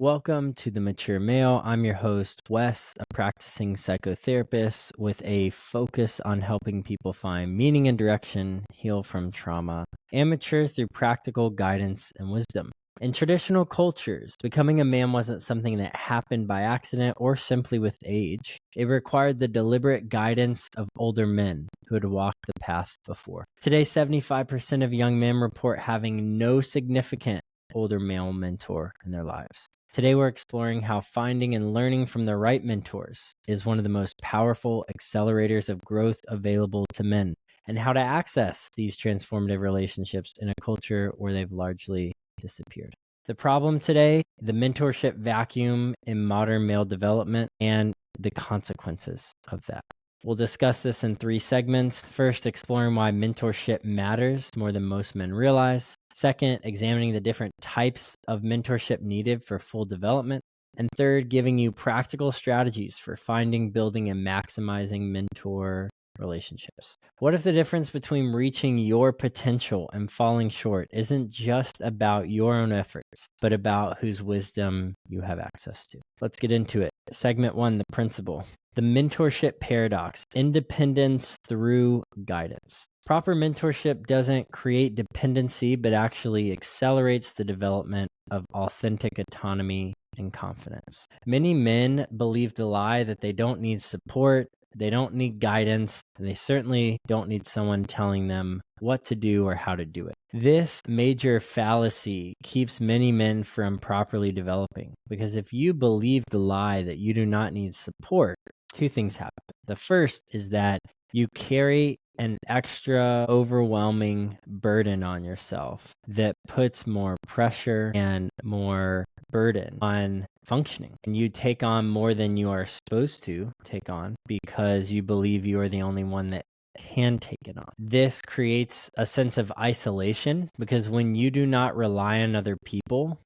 Welcome to The Mature Male. I'm your host, Wes, a practicing psychotherapist with a focus on helping people find meaning and direction, heal from trauma, and mature through practical guidance and wisdom. In traditional cultures, becoming a man wasn't something that happened by accident or simply with age. It required the deliberate guidance of older men who had walked the path before. Today, 75% of young men report having no significant older male mentor in their lives. Today, we're exploring how finding and learning from the right mentors is one of the most powerful accelerators of growth available to men, and how to access these transformative relationships in a culture where they've largely disappeared. The problem today, the mentorship vacuum in modern male development, and the consequences of that. We'll discuss this in 3 segments. First, exploring why mentorship matters more than most men realize. Second, examining the different types of mentorship needed for full development. And third, giving you practical strategies for finding, building, and maximizing mentor relationships. What if the difference between reaching your potential and falling short isn't just about your own efforts, but about whose wisdom you have access to? Let's get into it. Segment 1, the principle. The mentorship paradox: independence through guidance. Proper mentorship doesn't create dependency, but actually accelerates the development of authentic autonomy and confidence. Many men believe the lie that they don't need support, they don't need guidance, and they certainly don't need someone telling them what to do or how to do it. This major fallacy keeps many men from properly developing, because if you believe the lie that you do not need support, 2 things happen. The first is that you carry an extra overwhelming burden on yourself that puts more pressure and more burden on functioning. And you take on more than you are supposed to take on because you believe you are the only one that can take it on. This creates a sense of isolation, because when you do not rely on other people,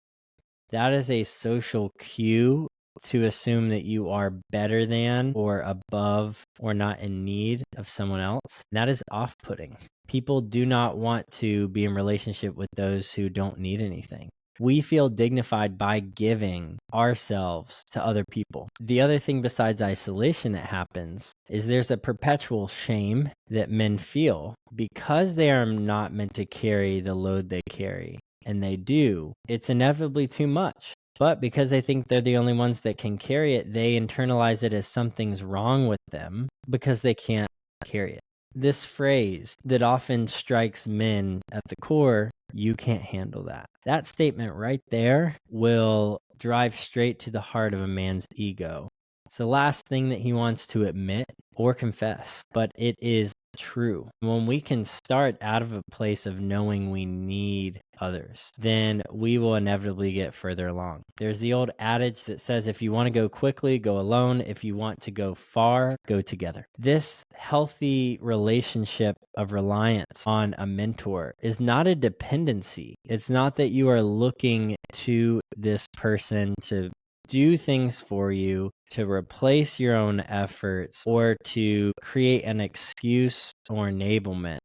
that is a social cue to assume that you are better than or above or not in need of someone else. And that is off-putting. People do not want to be in relationship with those who don't need anything. We feel dignified by giving ourselves to other people. The other thing besides isolation that happens is there's a perpetual shame that men feel because they are not meant to carry the load they carry. And they do, it's inevitably too much. But because they think they're the only ones that can carry it, they internalize it as something's wrong with them because they can't carry it. This phrase that often strikes men at the core: you can't handle that. That statement right there will drive straight to the heart of a man's ego. It's the last thing that he wants to admit or confess, but it is true. When we can start out of a place of knowing we need others, then we will inevitably get further along. There's the old adage that says, if you want to go quickly, go alone. If you want to go far, go together. This healthy relationship of reliance on a mentor is not a dependency. It's not that you are looking to this person to do things for you, to replace your own efforts, or to create an excuse or enablement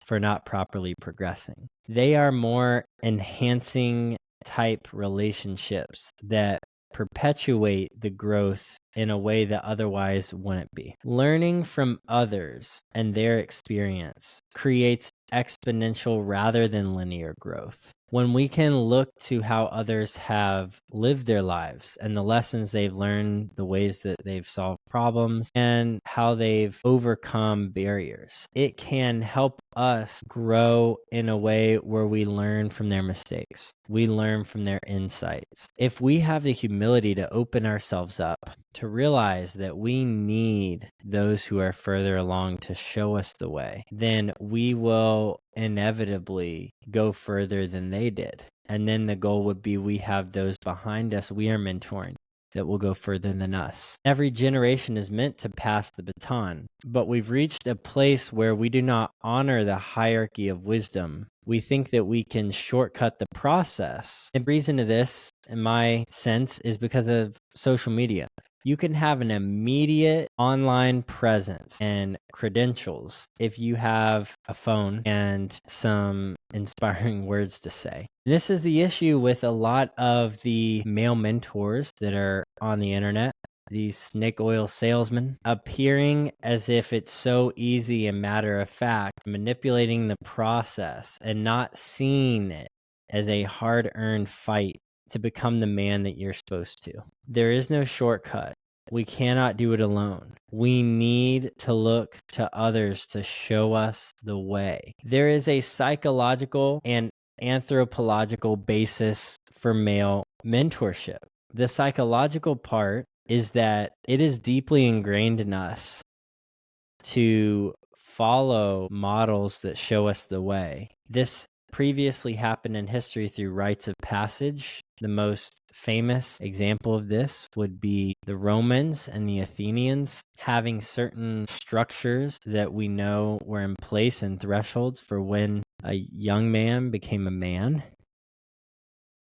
for not properly progressing. They are more enhancing type relationships that perpetuate the growth in a way that otherwise wouldn't be. Learning from others and their experience creates exponential rather than linear growth. When we can look to how others have lived their lives and the lessons they've learned, the ways that they've solved problems, and how they've overcome barriers, it can help us grow in a way where we learn from their mistakes. We learn from their insights. If we have the humility to open ourselves up, to realize that we need those who are further along to show us the way, then we will inevitably go further than they did. And then the goal would be we have those behind us we are mentoring that will go further than us. Every generation is meant to pass the baton, but we've reached a place where we do not honor the hierarchy of wisdom. We think that we can shortcut the process. And the reason of this, in my sense, is because of social media. You can have an immediate online presence and credentials if you have a phone and some inspiring words to say. This is the issue with a lot of the male mentors that are on the internet. These snake oil salesmen appearing as if it's so easy and matter of fact, manipulating the process and not seeing it as a hard-earned fight to become the man that you're supposed to. There is no shortcut. We cannot do it alone. We need to look to others to show us the way. There is a psychological and anthropological basis for male mentorship. The psychological part is that it is deeply ingrained in us to follow models that show us the way. This previously happened in history through rites of passage. The most famous example of this would be the Romans and the Athenians having certain structures that we know were in place and thresholds for when a young man became a man.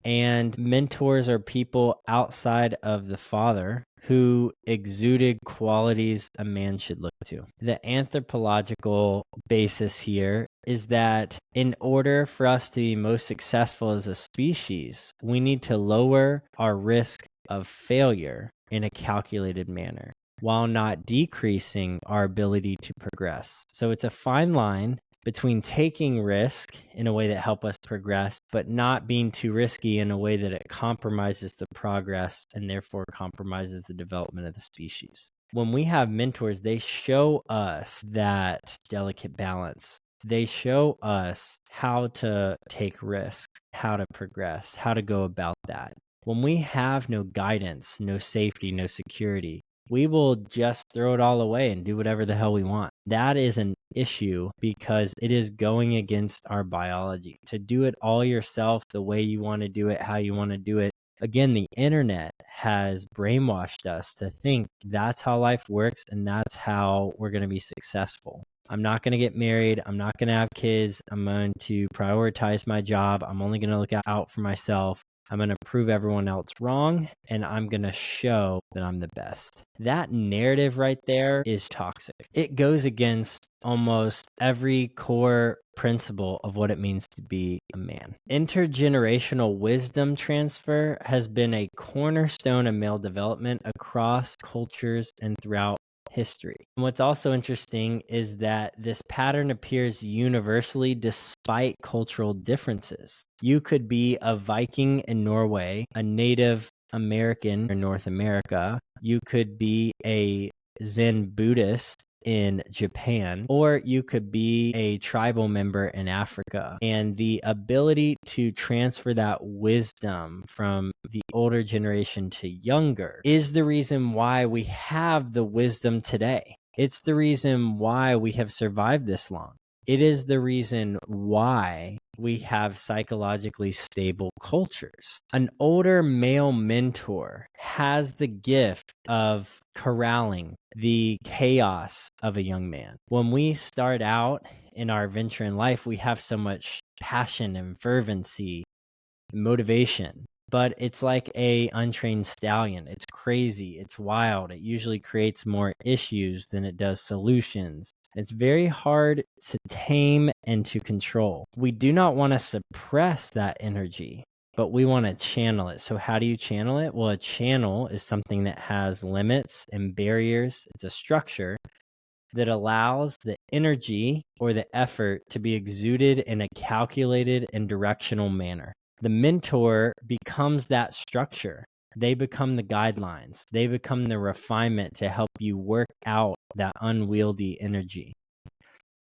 And mentors are people outside of the father who exuded qualities a man should look to. The anthropological basis here is that in order for us to be most successful as a species, we need to lower our risk of failure in a calculated manner while not decreasing our ability to progress. So it's a fine line between taking risk in a way that helps us progress, but not being too risky in a way that it compromises the progress and therefore compromises the development of the species. When we have mentors, they show us that delicate balance. They show us how to take risks, how to progress, how to go about that. When we have no guidance, no safety, no security, we will just throw it all away and do whatever the hell we want. That is an issue because it is going against our biology. To do it all yourself, the way you want to do it, how you want to do it. Again, the internet has brainwashed us to think that's how life works and that's how we're going to be successful. I'm not going to get married. I'm not going to have kids. I'm going to prioritize my job. I'm only going to look out for myself. I'm going to prove everyone else wrong, and I'm going to show that I'm the best. That narrative right there is toxic. It goes against almost every core principle of what it means to be a man. Intergenerational wisdom transfer has been a cornerstone of male development across cultures and throughout history. And what's also interesting is that this pattern appears universally despite cultural differences. You could be a Viking in Norway, a Native American in North America. You could be a Zen Buddhist in Japan, or you could be a tribal member in Africa. And the ability to transfer that wisdom from the older generation to younger is the reason why we have the wisdom today. It's the reason why we have survived this long. It is the reason why we have psychologically stable cultures. An older male mentor has the gift of corralling the chaos of a young man. When we start out in our venture in life, we have so much passion and fervency, motivation. But it's like a untrained stallion. It's crazy. It's wild. It usually creates more issues than it does solutions. It's very hard to tame and to control. We do not want to suppress that energy, but we want to channel it. So how do you channel it? Well, a channel is something that has limits and barriers. It's a structure that allows the energy or the effort to be exuded in a calculated and directional manner. The mentor becomes that structure. They become the guidelines. They become the refinement to help you work out that unwieldy energy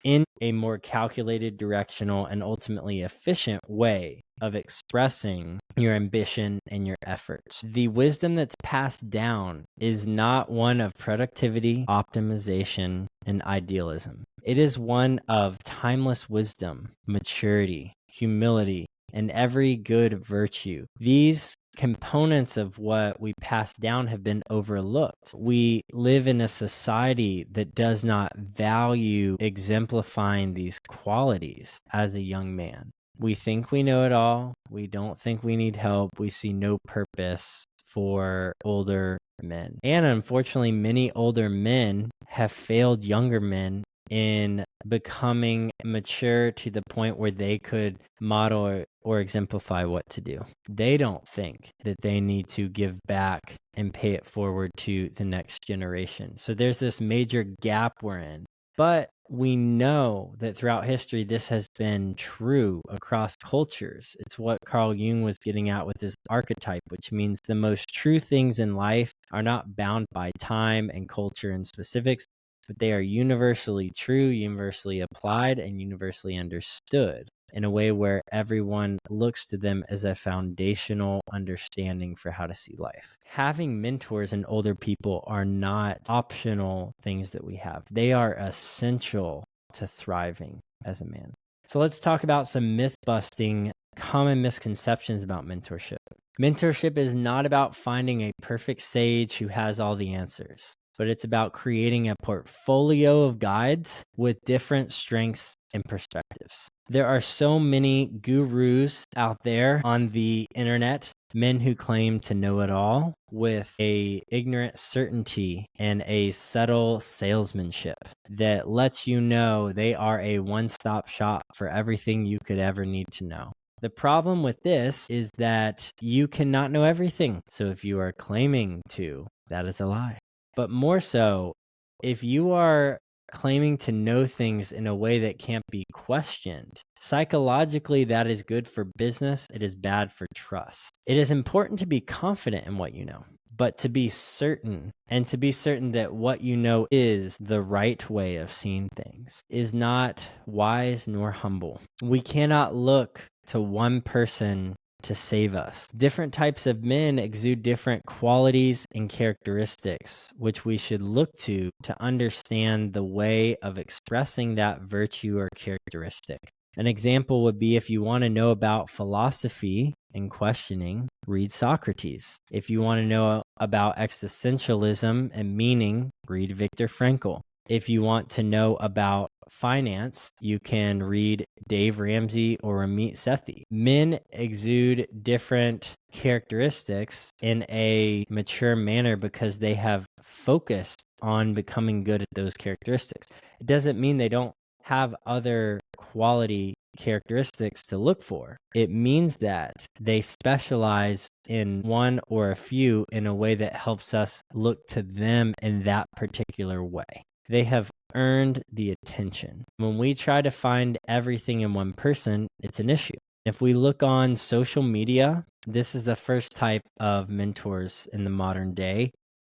in a more calculated, directional, and ultimately efficient way of expressing your ambition and your efforts. The wisdom that's passed down is not one of productivity, optimization, and idealism. It is one of timeless wisdom, maturity, humility, and every good virtue. These components of what we pass down have been overlooked. We live in a society that does not value exemplifying these qualities as a young man. We think we know it all. We don't think we need help. We see no purpose for older men. And unfortunately, many older men have failed younger men in becoming mature to the point where they could model or exemplify what to do. They don't think that they need to give back and pay it forward to the next generation. So there's this major gap we're in. But we know that throughout history, this has been true across cultures. It's what Carl Jung was getting at with this archetype, which means the most true things in life are not bound by time and culture and specifics, but they are universally true, universally applied, and universally understood in a way where everyone looks to them as a foundational understanding for how to see life. Having mentors and older people are not optional things that we have. They are essential to thriving as a man. So let's talk about some myth-busting common misconceptions about mentorship. Mentorship is not about finding a perfect sage who has all the answers, but it's about creating a portfolio of guides with different strengths and perspectives. There are so many gurus out there on the internet, men who claim to know it all with a ignorant certainty and a subtle salesmanship that lets you know they are a one-stop shop for everything you could ever need to know. The problem with this is that you cannot know everything. So if you are claiming to, that is a lie. But more so, if you are claiming to know things in a way that can't be questioned, psychologically, that is good for business. It is bad for trust. It is important to be confident in what you know, but to be certain, and to be certain that what you know is the right way of seeing things, is not wise nor humble. We cannot look to one person to save us. Different types of men exude different qualities and characteristics, which we should look to understand the way of expressing that virtue or characteristic. An example would be, if you want to know about philosophy and questioning, read Socrates. If you want to know about existentialism and meaning, read Viktor Frankl. If you want to know about finance, you can read Dave Ramsey or Ramit Sethi. Men exude different characteristics in a mature manner because they have focused on becoming good at those characteristics. It doesn't mean they don't have other quality characteristics to look for. It means that they specialize in one or a few in a way that helps us look to them in that particular way. They have earned the attention. When we try to find everything in one person, it's an issue. If we look on social media, this is the first type of mentors in the modern day.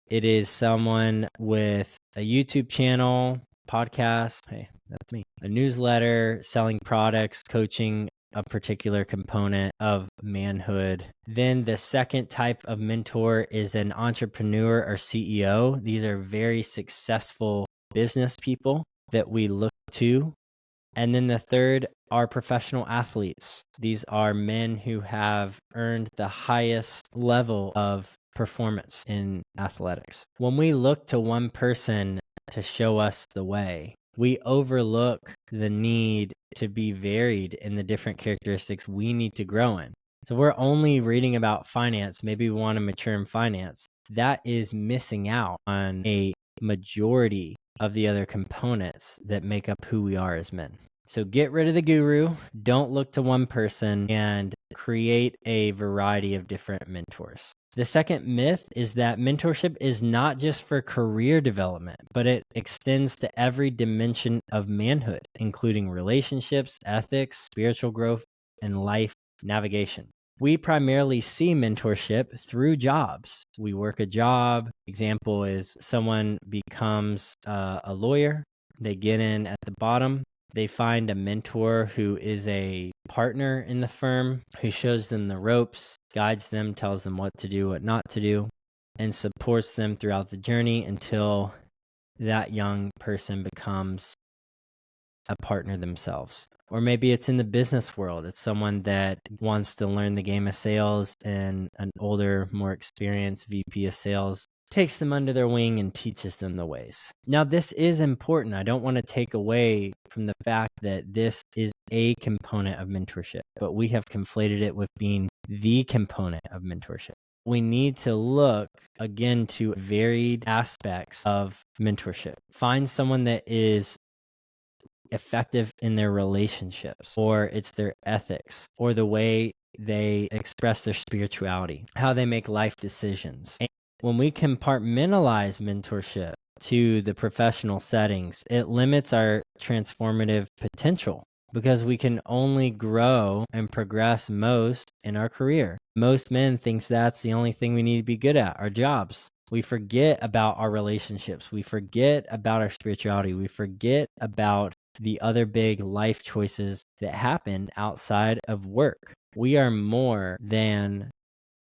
It is someone with a YouTube channel, podcast, hey, that's me, a newsletter, selling products, coaching a particular component of manhood. Then the second type of mentor is an entrepreneur or CEO. These are very successful business people that we look to. And then the third are professional athletes. These are men who have earned the highest level of performance in athletics. When we look to one person to show us the way, we overlook the need to be varied in the different characteristics we need to grow in. So if we're only reading about finance, maybe we want to mature in finance, that is missing out on a majority of the other components that make up who we are as men. So get rid of the guru, don't look to one person, and create a variety of different mentors. The second myth is that mentorship is not just for career development, but it extends to every dimension of manhood, including relationships, ethics, spiritual growth, and life navigation. We primarily see mentorship through jobs. We work a job. Example is someone becomes a lawyer. They get in at the bottom. They find a mentor who is a partner in the firm, who shows them the ropes, guides them, tells them what to do, what not to do, and supports them throughout the journey until that young person becomes a partner themselves. Or maybe it's in the business world. It's someone that wants to learn the game of sales, and an older, more experienced VP of sales takes them under their wing and teaches them the ways. Now, this is important. I don't want to take away from the fact that this is a component of mentorship, but we have conflated it with being the component of mentorship. We need to look again to varied aspects of mentorship. Find someone that is effective in their relationships, or it's their ethics, or the way they express their spirituality, how they make life decisions. And when we compartmentalize mentorship to the professional settings, it limits our transformative potential because we can only grow and progress most in our career. Most men think that's the only thing we need to be good at, our jobs. We forget about our relationships. We forget about our spirituality. We forget about the other big life choices that happen outside of work. We are more than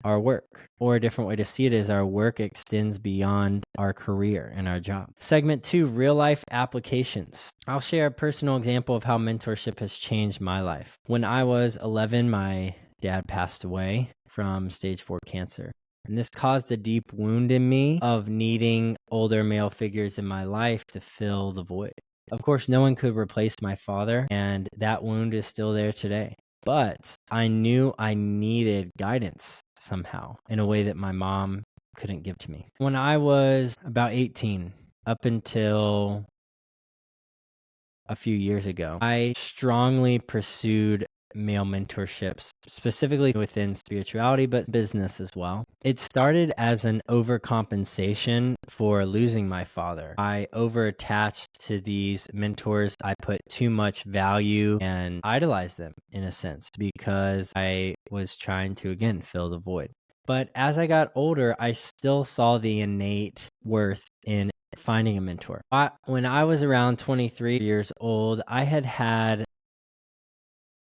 our work, or a different way to see it is our work extends beyond our career and our job. Segment 2, real life applications. I'll share a personal example of how mentorship has changed my life. When I was 11, my dad passed away from stage 4 cancer. And this caused a deep wound in me of needing older male figures in my life to fill the void. Of course, no one could replace my father, and that wound is still there today. But I knew I needed guidance somehow in a way that my mom couldn't give to me. When I was about 18, up until a few years ago, I strongly pursued male mentorships, specifically within spirituality, but business as well. It started as an overcompensation for losing my father. I overattached to these mentors. I put too much value and idolized them in a sense because I was trying to, again, fill the void. But as I got older, I still saw the innate worth in finding a mentor. When I was around 23 years old, I had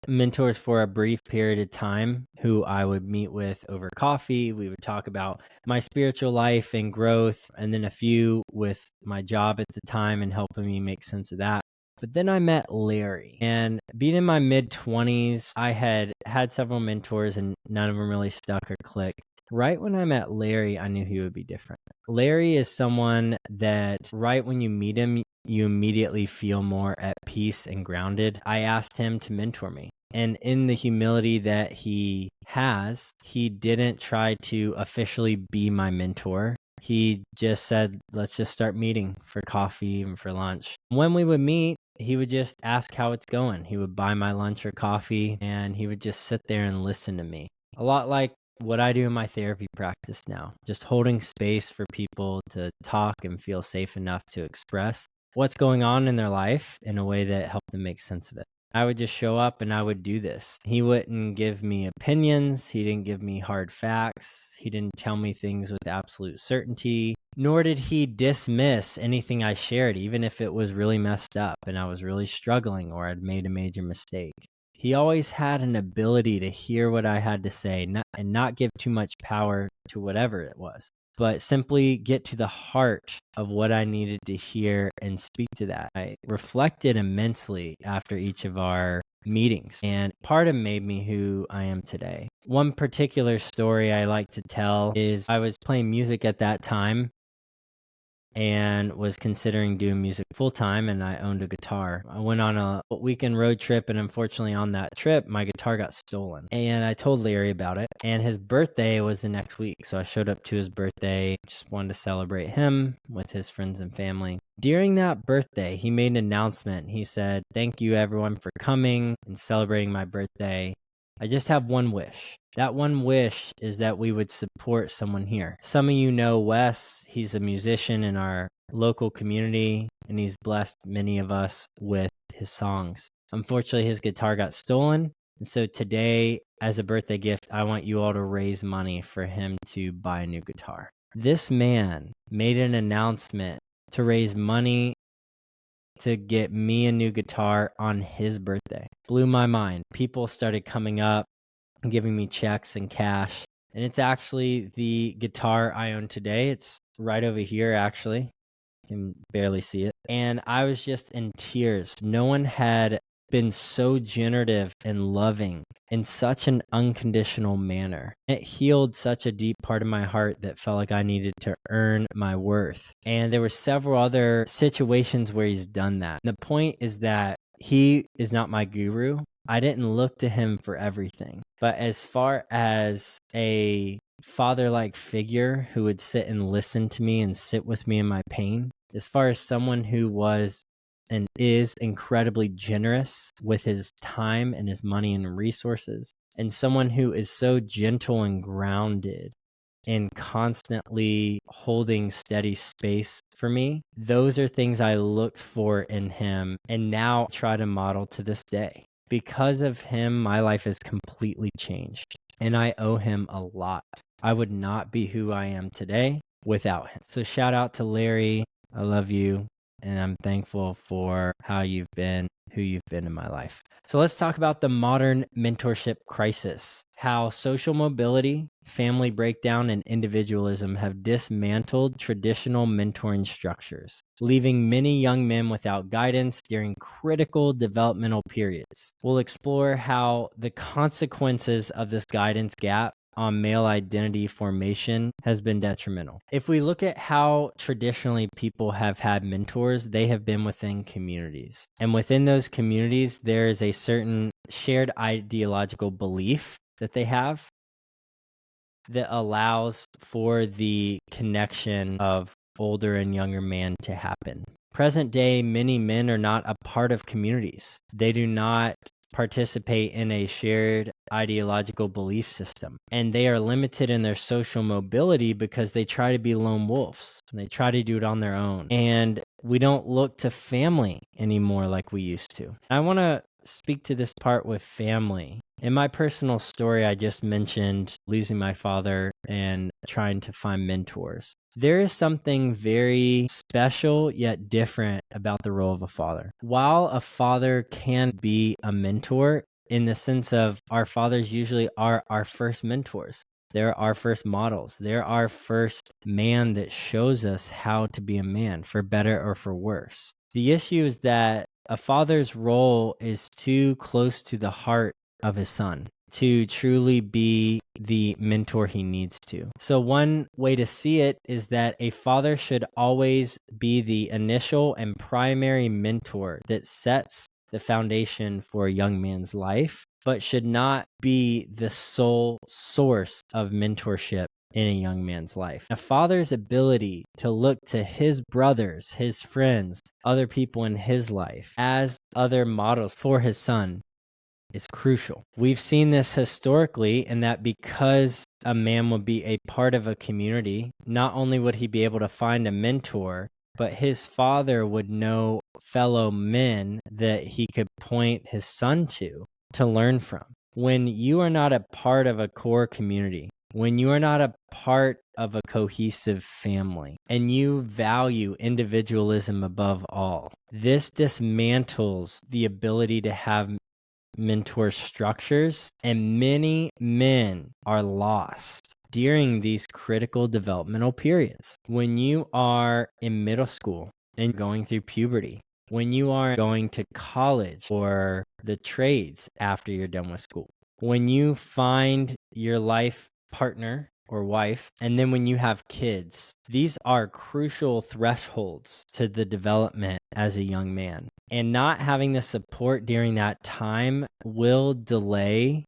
mentors for a brief period of time who I would meet with over coffee. We would talk about my spiritual life and growth, and then a few with my job at the time and helping me make sense of that. But then I met Larry, and being in my mid-20s, I had several mentors and none of them really stuck or clicked. Right when I met Larry, I knew he would be different. Larry is someone that right when you meet him, you immediately feel more at peace and grounded. I asked him to mentor me. And in the humility that he has, he didn't try to officially be my mentor. He just said, let's just start meeting for coffee and for lunch. When we would meet, he would just ask how it's going. He would buy my lunch or coffee, and he would just sit there and listen to me. A lot like what I do in my therapy practice now, just holding space for people to talk and feel safe enough to express what's going on in their life in a way that helped them make sense of it. I would just show up and I would do this. He wouldn't give me opinions. He didn't give me hard facts. He didn't tell me things with absolute certainty, nor did he dismiss anything I shared, even if it was really messed up and I was really struggling or I'd made a major mistake. He always had an ability to hear what I had to say and not give too much power to whatever it was, but simply get to the heart of what I needed to hear and speak to that. I reflected immensely after each of our meetings, and part of made me who I am today. One particular story I like to tell is I was playing music at that time and was considering doing music full time, and I owned a guitar. I went on a weekend road trip, and unfortunately on that trip, my guitar got stolen. And I told Larry about it, and his birthday was the next week. So I showed up to his birthday, just wanted to celebrate him with his friends and family. During that birthday, he made an announcement. He said, "Thank you everyone for coming and celebrating my birthday. I just have one wish. That one wish is that we would support someone here." Some of you know Wes. He's a musician in our local community, and he's blessed many of us with his songs. Unfortunately, his guitar got stolen. And so today, as a birthday gift, I want you all to raise money for him to buy a new guitar. This man made an announcement to raise money to get me a new guitar on his birthday. Blew my mind. People started coming up and giving me checks and cash. And it's actually the guitar I own today. It's right over here, actually. You can barely see it. And I was just in tears. No one had been so generative and loving in such an unconditional manner. It healed such a deep part of my heart that felt like I needed to earn my worth. And there were several other situations where he's done that. And the point is that he is not my guru. I didn't look to him for everything. But as far as a father-like figure who would sit and listen to me and sit with me in my pain, as far as someone who was and is incredibly generous with his time and his money and resources, and someone who is so gentle and grounded and constantly holding steady space for me, those are things I looked for in him and now try to model to this day. Because of him, my life has completely changed, and I owe him a lot. I would not be who I am today without him. So shout out to Larry. I love you, and I'm thankful for how you've been, who you've been in my life. So let's talk about the modern mentorship crisis, how social mobility, family breakdown, and individualism have dismantled traditional mentoring structures, leaving many young men without guidance during critical developmental periods. We'll explore how the consequences of this guidance gap on male identity formation has been detrimental. If we look at how traditionally people have had mentors, they have been within communities. And within those communities, there is a certain shared ideological belief that they have that allows for the connection of older and younger man to happen. Present day, many men are not a part of communities. They do not participate in a shared ideological belief system, and they are limited in their social mobility because they try to be lone wolves and they try to do it on their own. And we don't look to family anymore like we used to. I want to speak to this part with family. In my personal story, I just mentioned losing my father and trying to find mentors. There is something very special yet different about the role of a father. While a father can be a mentor in the sense of our fathers usually are our first mentors, they're our first models, they're our first man that shows us how to be a man, for better or for worse. The issue is that a father's role is too close to the heart of his son to truly be the mentor he needs to. So one way to see it is that a father should always be the initial and primary mentor that sets the foundation for a young man's life, but should not be the sole source of mentorship in a young man's life. A father's ability to look to his brothers, his friends, other people in his life as other models for his son is crucial. We've seen this historically in that because a man would be a part of a community, not only would he be able to find a mentor, but his father would know fellow men that he could point his son to learn from. When you are not a part of a core community, when you are not a part of a cohesive family, and you value individualism above all, this dismantles the ability to have mentor structures, and many men are lost during these critical developmental periods. When you are in middle school and going through puberty, when you are going to college or the trades after you're done with school, when you find your life partner or wife, and then when you have kids, these are crucial thresholds to the development as a young man. And not having the support during that time will delay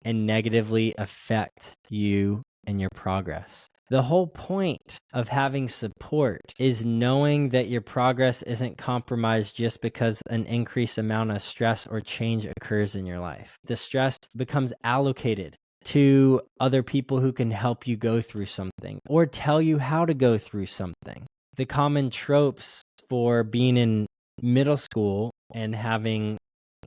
and negatively affect you and your progress. The whole point of having support is knowing that your progress isn't compromised just because an increased amount of stress or change occurs in your life. The stress becomes allocated to other people who can help you go through something or tell you how to go through something. The common tropes for being in middle school and having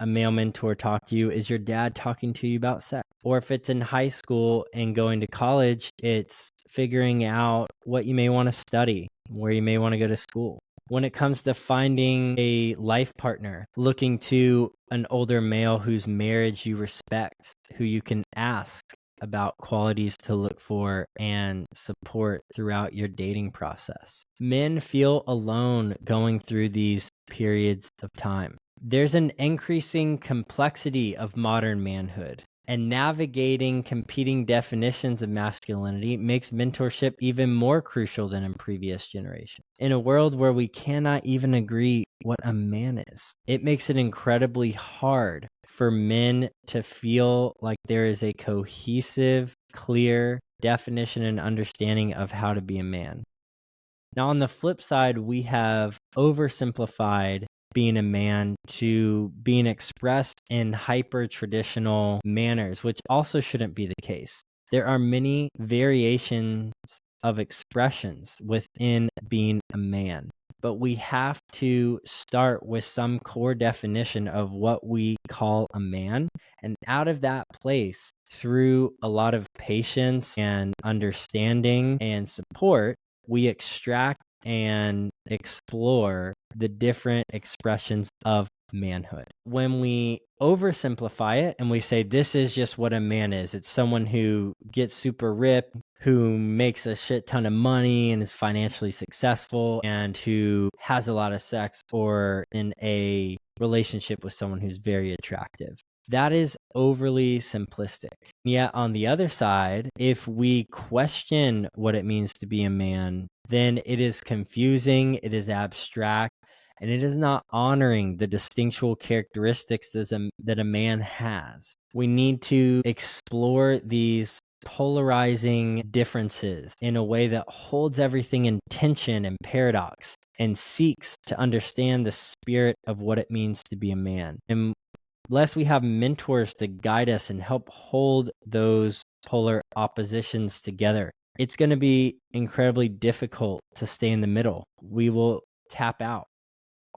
a male mentor talk to you is your dad talking to you about sex. Or if it's in high school and going to college, it's figuring out what you may want to study, where you may want to go to school. When it comes to finding a life partner, looking to an older male whose marriage you respect, who you can ask about qualities to look for and support throughout your dating process. Men feel alone going through these periods of time. There's an increasing complexity of modern manhood, and navigating competing definitions of masculinity makes mentorship even more crucial than in previous generations. In a world where we cannot even agree what a man is, it makes it incredibly hard for men to feel like there is a cohesive, clear definition and understanding of how to be a man. Now, on the flip side, we have oversimplified being a man to being expressed in hyper traditional manners, which also shouldn't be the case. There are many variations of expressions within being a man, but we have to start with some core definition of what we call a man. And out of that place, through a lot of patience and understanding and support, we extract and explore the different expressions of manhood. When we oversimplify it and we say this is just what a man is, it's someone who gets super ripped, who makes a shit ton of money and is financially successful, and who has a lot of sex or in a relationship with someone who's very attractive. That is overly simplistic. Yet on the other side, if we question what it means to be a man, then it is confusing, it is abstract, and it is not honoring the distinctual characteristics that a man has. We need to explore these polarizing differences in a way that holds everything in tension and paradox and seeks to understand the spirit of what it means to be a man. And unless we have mentors to guide us and help hold those polar oppositions together, it's going to be incredibly difficult to stay in the middle. We will tap out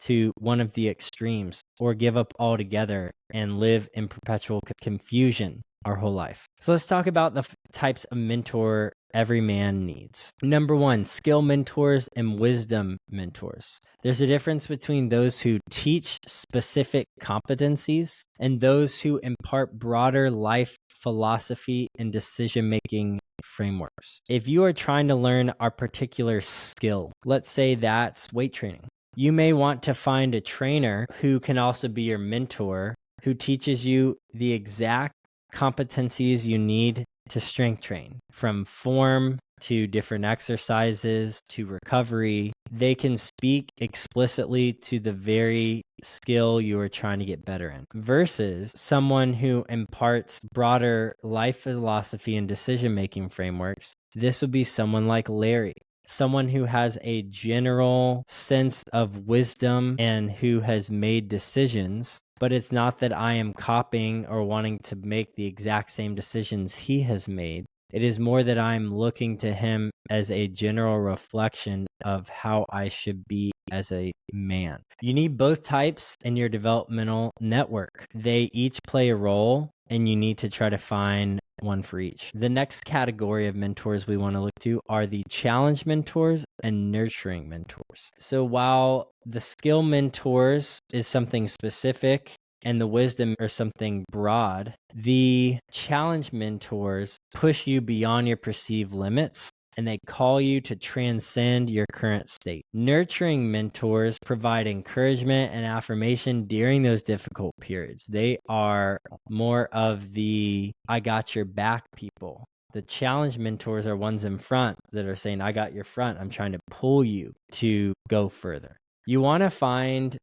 to one of the extremes or give up altogether and live in perpetual confusion our whole life. So let's talk about the types of mentor every man needs. Number one, skill mentors and wisdom mentors. There's a difference between those who teach specific competencies and those who impart broader life philosophy and decision-making frameworks. If you are trying to learn a particular skill, let's say that's weight training, you may want to find a trainer who can also be your mentor, who teaches you the exact competencies you need to strength train, from form to different exercises to recovery. They can speak explicitly to the very skill you are trying to get better in, versus someone who imparts broader life philosophy and decision-making frameworks. This would be someone like Larry, someone who has a general sense of wisdom and who has made decisions. But it's not that I am copying or wanting to make the exact same decisions he has made. It is more that I'm looking to him as a general reflection of how I should be as a man. You need both types in your developmental network. They each play a role, and you need to try to find one for each. The next category of mentors we want to look to are the challenge mentors and nurturing mentors. So while the skill mentors is something specific and the wisdom are something broad, the challenge mentors push you beyond your perceived limits, and they call you to transcend your current state. Nurturing mentors provide encouragement and affirmation during those difficult periods. They are more of the I got your back people. The challenge mentors are ones in front that are saying, I got your front. I'm trying to pull you to go further. You want to find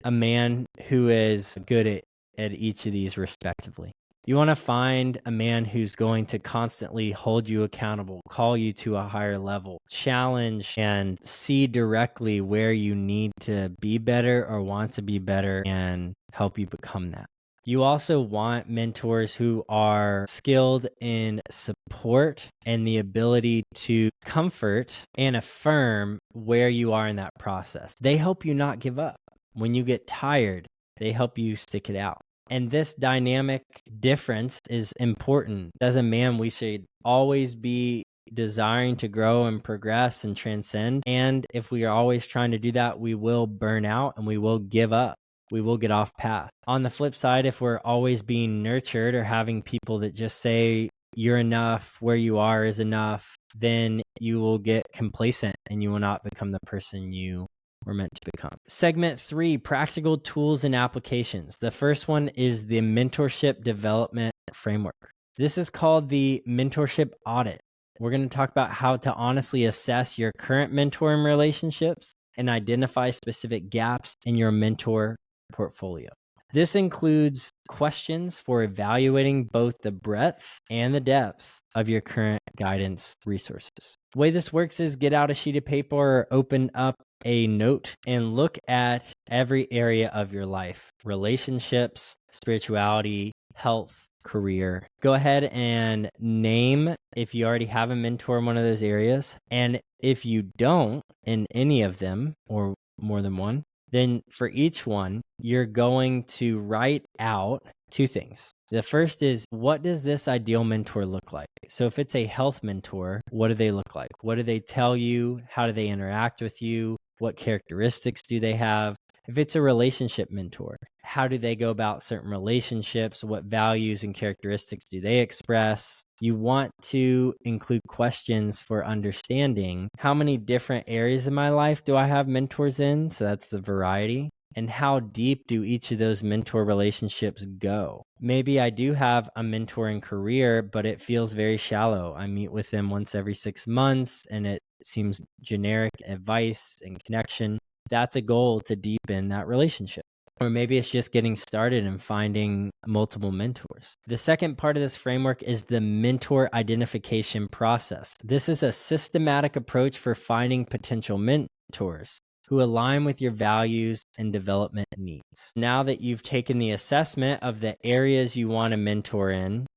a man who is good at each of these respectively. You want to find a man who's going to constantly hold you accountable, call you to a higher level, challenge and see directly where you need to be better or want to be better and help you become that. You also want mentors who are skilled in support and the ability to comfort and affirm where you are in that process. They help you not give up. When you get tired, they help you stick it out. And this dynamic difference is important. As a man, we should always be desiring to grow and progress and transcend. And if we are always trying to do that, we will burn out and we will give up. We will get off path. On the flip side, if we're always being nurtured or having people that just say, you're enough, where you are is enough, then you will get complacent and you will not become the person you we're meant to become. Segment 3, practical tools and applications. The first one is the mentorship development framework. This is called the mentorship audit. We're going to talk about how to honestly assess your current mentoring relationships and identify specific gaps in your mentor portfolio. This includes questions for evaluating both the breadth and the depth of your current guidance resources. The way this works is get out a sheet of paper or open up a note and look at every area of your life: relationships, spirituality, health, career. Go ahead and name if you already have a mentor in one of those areas. And if you don't in any of them or more than one, then for each one, you're going to write out two things. The first is, what does this ideal mentor look like? So if it's a health mentor, what do they look like? What do they tell you? How do they interact with you? What characteristics do they have? If it's a relationship mentor, how do they go about certain relationships? What values and characteristics do they express? You want to include questions for understanding how many different areas of my life do I have mentors in? So that's the variety. And how deep do each of those mentor relationships go? Maybe I do have a mentoring career, but it feels very shallow. I meet with them once every 6 months and it seems generic advice and connection. That's a goal to deepen that relationship. Or maybe it's just getting started and finding multiple mentors. The second part of this framework is the mentor identification process. This is a systematic approach for finding potential mentors who align with your values and development needs. Now that you've taken the assessment of the areas you want to mentor in,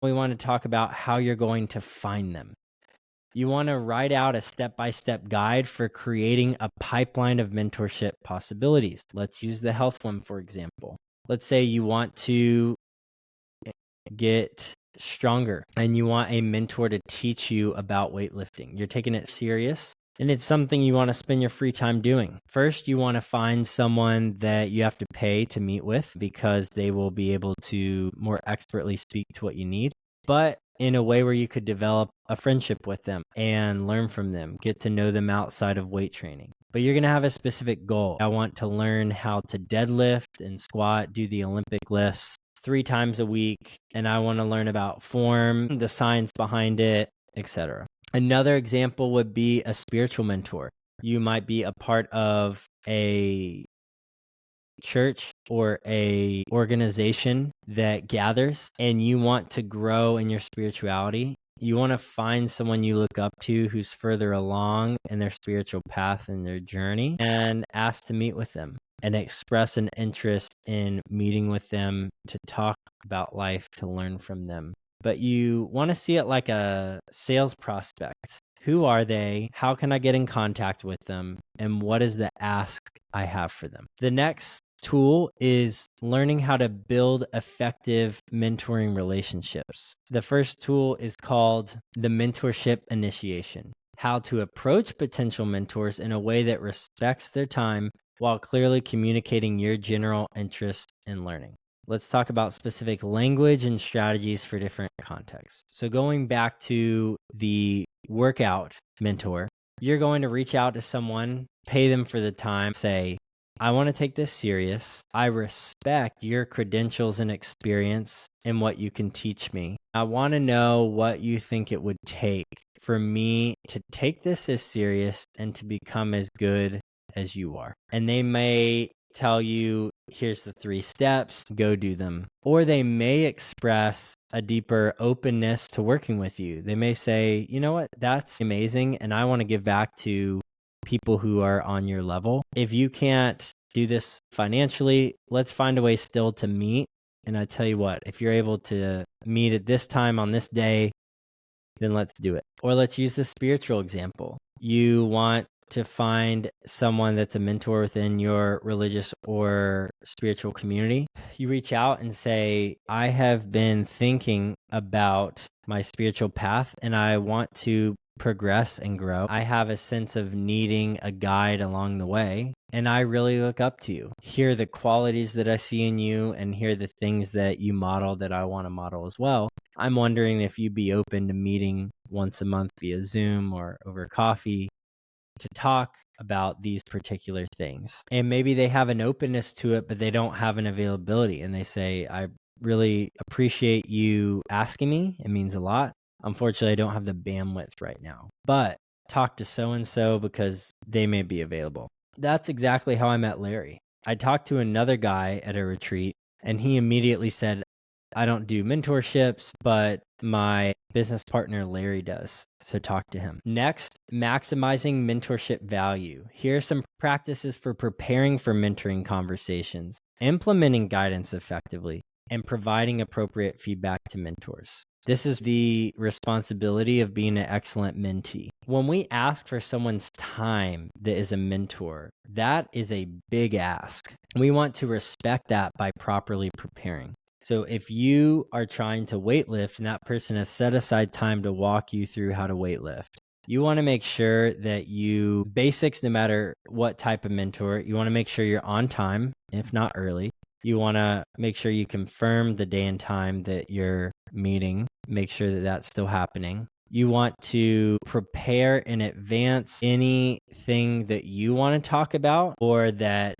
we want to talk about how you're going to find them. You want to write out a step-by-step guide for creating a pipeline of mentorship possibilities. Let's use the health one, for example. Let's say you want to get stronger and you want a mentor to teach you about weightlifting. You're taking it serious and it's something you want to spend your free time doing. First, you want to find someone that you have to pay to meet with because they will be able to more expertly speak to what you need, but in a way where you could develop a friendship with them and learn from them, get to know them outside of weight training. But you're going to have a specific goal. I want to learn how to deadlift and squat, do the Olympic lifts 3 times a week, and I want to learn about form, the science behind it, etc. Another example would be a spiritual mentor. You might be a part of a church or a organization that gathers and you want to grow in your spirituality. You want to find someone you look up to who's further along in their spiritual path and their journey and ask to meet with them and express an interest in meeting with them to talk about life, to learn from them. But you want to see it like a sales prospect. Who are they? How can I get in contact with them? And what is the ask I have for them? The next tool is learning how to build effective mentoring relationships. The first tool is called the mentorship initiation. How to approach potential mentors in a way that respects their time while clearly communicating your general interest in learning. Let's talk about specific language and strategies for different contexts. So going back to the workout mentor, you're going to reach out to someone, pay them for the time, say, I want to take this serious. I respect your credentials and experience and what you can teach me. I want to know what you think it would take for me to take this as serious and to become as good as you are. And they may tell you, here's the 3 steps, go do them. Or they may express a deeper openness to working with you. They may say, you know what, that's amazing, and I want to give back to people who are on your level. If you can't do this financially, let's find a way still to meet. And I tell you what, if you're able to meet at this time on this day, then let's do it. Or let's use the spiritual example. You want to find someone that's a mentor within your religious or spiritual community. You reach out and say, I have been thinking about my spiritual path and I want to progress and grow. I have a sense of needing a guide along the way, and I really look up to you. Here are the qualities that I see in you, and here are the things that you model that I want to model as well. I'm wondering if you'd be open to meeting once a month via Zoom or over coffee to talk about these particular things. And maybe they have an openness to it, but they don't have an availability. And they say, I really appreciate you asking me. It means a lot. Unfortunately, I don't have the bandwidth right now, but talk to so-and-so because they may be available. That's exactly how I met Larry. I talked to another guy at a retreat, and he immediately said, I don't do mentorships, but my business partner Larry does. So talk to him. Next, maximizing mentorship value. Here are some practices for preparing for mentoring conversations, implementing guidance effectively, and providing appropriate feedback to mentors. This is the responsibility of being an excellent mentee. When we ask for someone's time that is a mentor, that is a big ask. We want to respect that by properly preparing. So if you are trying to weightlift and that person has set aside time to walk you through how to weightlift, you want to make sure that basics, no matter what type of mentor, you want to make sure you're on time, if not early. You want to make sure you confirm the day and time that you're meeting, make sure that that's still happening. You want to prepare in advance anything that you want to talk about or that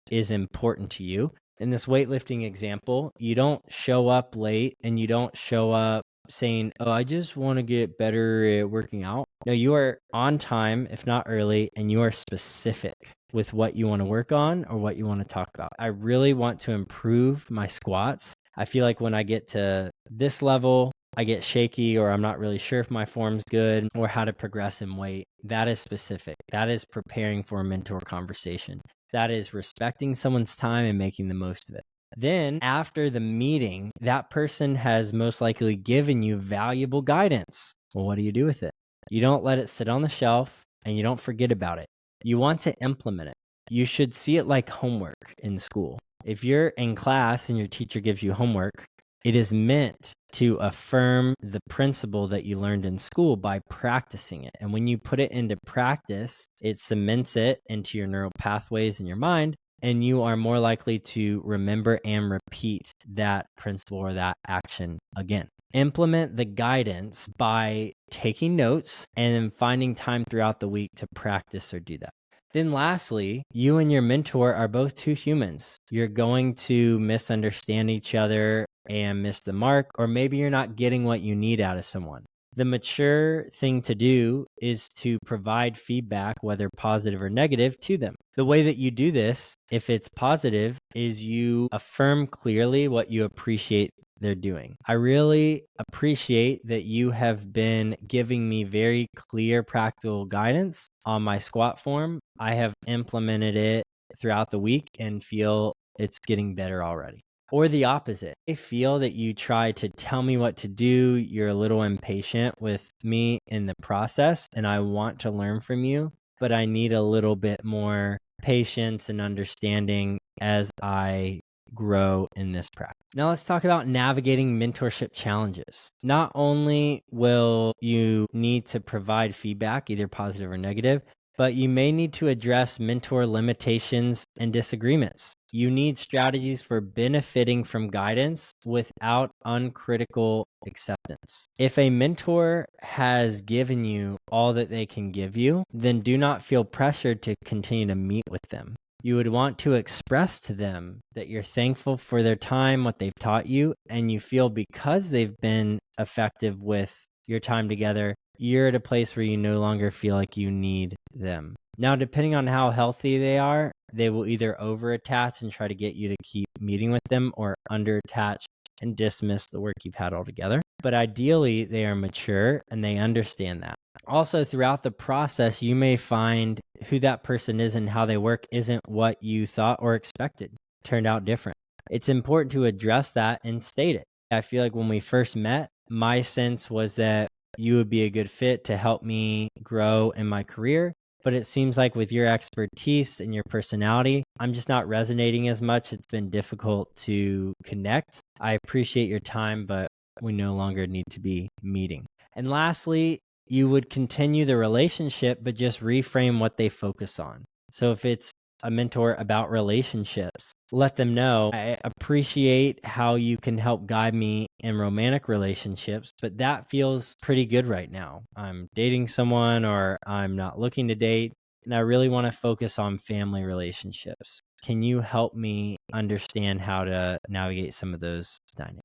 is important to you. In this weightlifting example, you don't show up late and you don't show up saying, oh, I just want to get better at working out. No, you are on time, if not early, and you are specific with what you want to work on or what you want to talk about. I really want to improve my squats. I feel like when I get to this level, I get shaky or I'm not really sure if my form's good or how to progress in weight. That is specific. That is preparing for a mentor conversation. That is respecting someone's time and making the most of it. Then after the meeting, that person has most likely given you valuable guidance. Well, what do you do with it? You don't let it sit on the shelf and you don't forget about it. You want to implement it. You should see it like homework in school. If you're in class and your teacher gives you homework, it is meant to affirm the principle that you learned in school by practicing it. And when you put it into practice, it cements it into your neural pathways in your mind, and you are more likely to remember and repeat that principle or that action again. Implement the guidance by taking notes and then finding time throughout the week to practice or do that. Then lastly, you and your mentor are both two humans. You're going to misunderstand each other and miss the mark, or maybe you're not getting what you need out of someone. The mature thing to do is to provide feedback, whether positive or negative, to them. The way that you do this, if it's positive, is you affirm clearly what you appreciate they're doing. I really appreciate that you have been giving me very clear, practical guidance on my squat form. I have implemented it throughout the week and feel it's getting better already. Or the opposite. I feel that you try to tell me what to do. You're a little impatient with me in the process, and I want to learn from you, but I need a little bit more patience and understanding as I grow in this practice. Now let's talk about navigating mentorship challenges. Not only will you need to provide feedback, either positive or negative, but you may need to address mentor limitations and disagreements. You need strategies for benefiting from guidance without uncritical acceptance. If a mentor has given you all that they can give you, then do not feel pressured to continue to meet with them. You would want to express to them that you're thankful for their time, what they've taught you, and you feel because they've been effective with your time together, you're at a place where you no longer feel like you need them. Now, depending on how healthy they are, they will either over-attach and try to get you to keep meeting with them, or under-attach and dismiss the work you've had altogether. But ideally, they are mature and they understand that. Also, throughout the process, you may find who that person is and how they work isn't what you thought or expected. Turned out different. It's important to address that and state it. I feel like when we first met, my sense was that you would be a good fit to help me grow in my career. But it seems like with your expertise and your personality, I'm just not resonating as much. It's been difficult to connect. I appreciate your time, but we no longer need to be meeting. And lastly, you would continue the relationship, but just reframe what they focus on. So if it's a mentor about relationships, let them know, I appreciate how you can help guide me in romantic relationships, but that feels pretty good right now. I'm dating someone or I'm not looking to date. and I really want to focus on family relationships. Can you help me understand how to navigate some of those dynamics?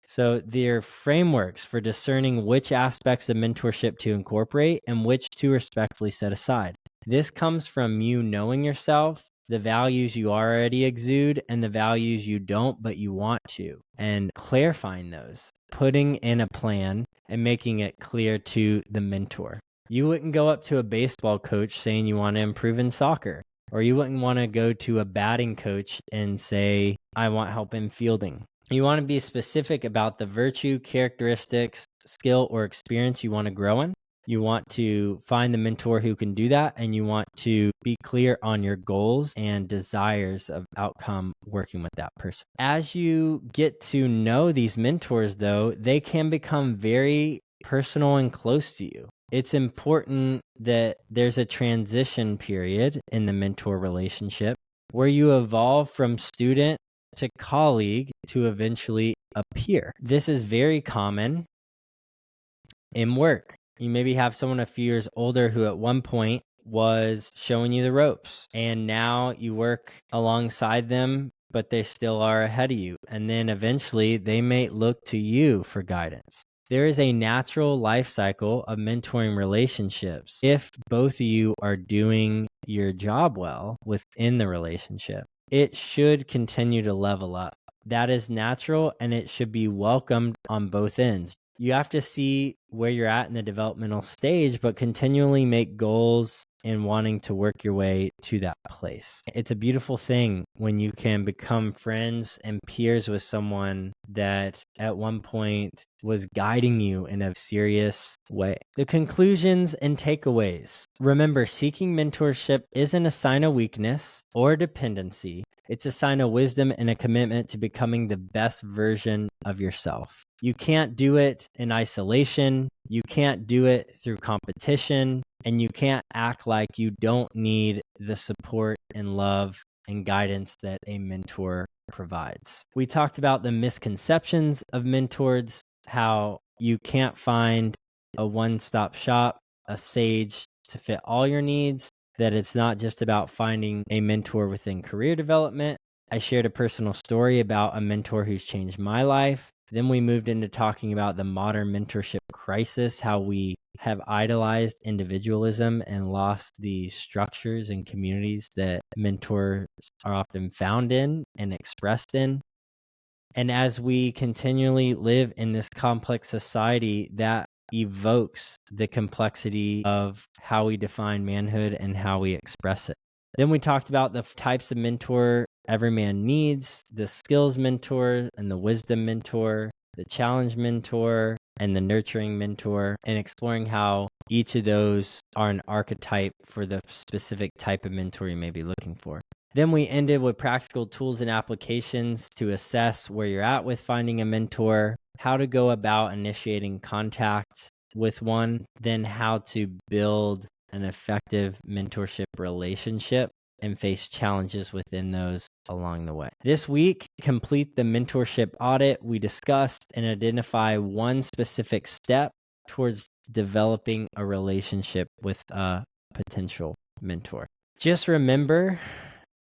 So there are frameworks for discerning which aspects of mentorship to incorporate and which to respectfully set aside. This comes from you knowing yourself, the values you already exude, and the values you don't but you want to, and clarifying those, putting in a plan and making it clear to the mentor. You wouldn't go up to a baseball coach saying you want to improve in soccer, or you wouldn't want to go to a batting coach and say, I want help in fielding. You want to be specific about the virtue, characteristics, skill, or experience you want to grow in. You want to find the mentor who can do that, and you want to be clear on your goals and desires of outcome working with that person. As you get to know these mentors, though, they can become very personal and close to you. It's important that there's a transition period in the mentor relationship where you evolve from student to colleague to eventually a peer. This is very common in work. You maybe have someone a few years older who at one point was showing you the ropes, and now you work alongside them, but they still are ahead of you. And then eventually they may look to you for guidance. There is a natural life cycle of mentoring relationships if both of you are doing your job well within the relationship. It should continue to level up. That is natural, and it should be welcomed on both ends. You have to see where you're at in the developmental stage, but continually make goals and wanting to work your way to that place. It's a beautiful thing when you can become friends and peers with someone that at one point was guiding you in a serious way. The conclusions and takeaways. Remember, seeking mentorship isn't a sign of weakness or dependency. It's a sign of wisdom and a commitment to becoming the best version of yourself. You can't do it in isolation. You can't do it through competition, and you can't act like you don't need the support and love and guidance that a mentor provides. We talked about the misconceptions of mentors, how you can't find a one-stop shop, a sage to fit all your needs, that it's not just about finding a mentor within career development. I shared a personal story about a mentor who's changed my life. Then we moved into talking about the modern mentorship crisis, how we have idolized individualism and lost the structures and communities that mentors are often found in and expressed in. And as we continually live in this complex society, that evokes the complexity of how we define manhood and how we express it. Then we talked about the types of mentor every man needs, the skills mentor and the wisdom mentor, the challenge mentor and the nurturing mentor, and exploring how each of those are an archetype for the specific type of mentor you may be looking for. Then we ended with practical tools and applications to assess where you're at with finding a mentor, how to go about initiating contact with one, then how to build an effective mentorship relationship and face challenges within those along the way. This week, complete the mentorship audit we discussed and identify one specific step towards developing a relationship with a potential mentor. Just remember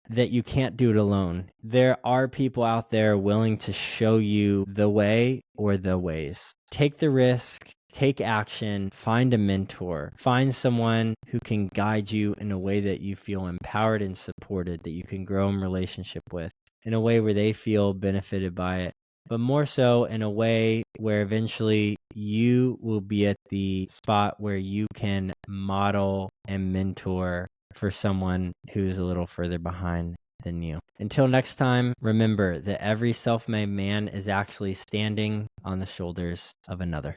that you can't do it alone. There are people out there willing to show you the way or the ways. Take the risk, take action, find a mentor, find someone who can guide you in a way that you feel empowered and supported, that you can grow in relationship with, in a way where they feel benefited by it, but more so in a way where eventually you will be at the spot where you can model and mentor for someone who's a little further behind than you. Until next time, remember that every self-made man is actually standing on the shoulders of another.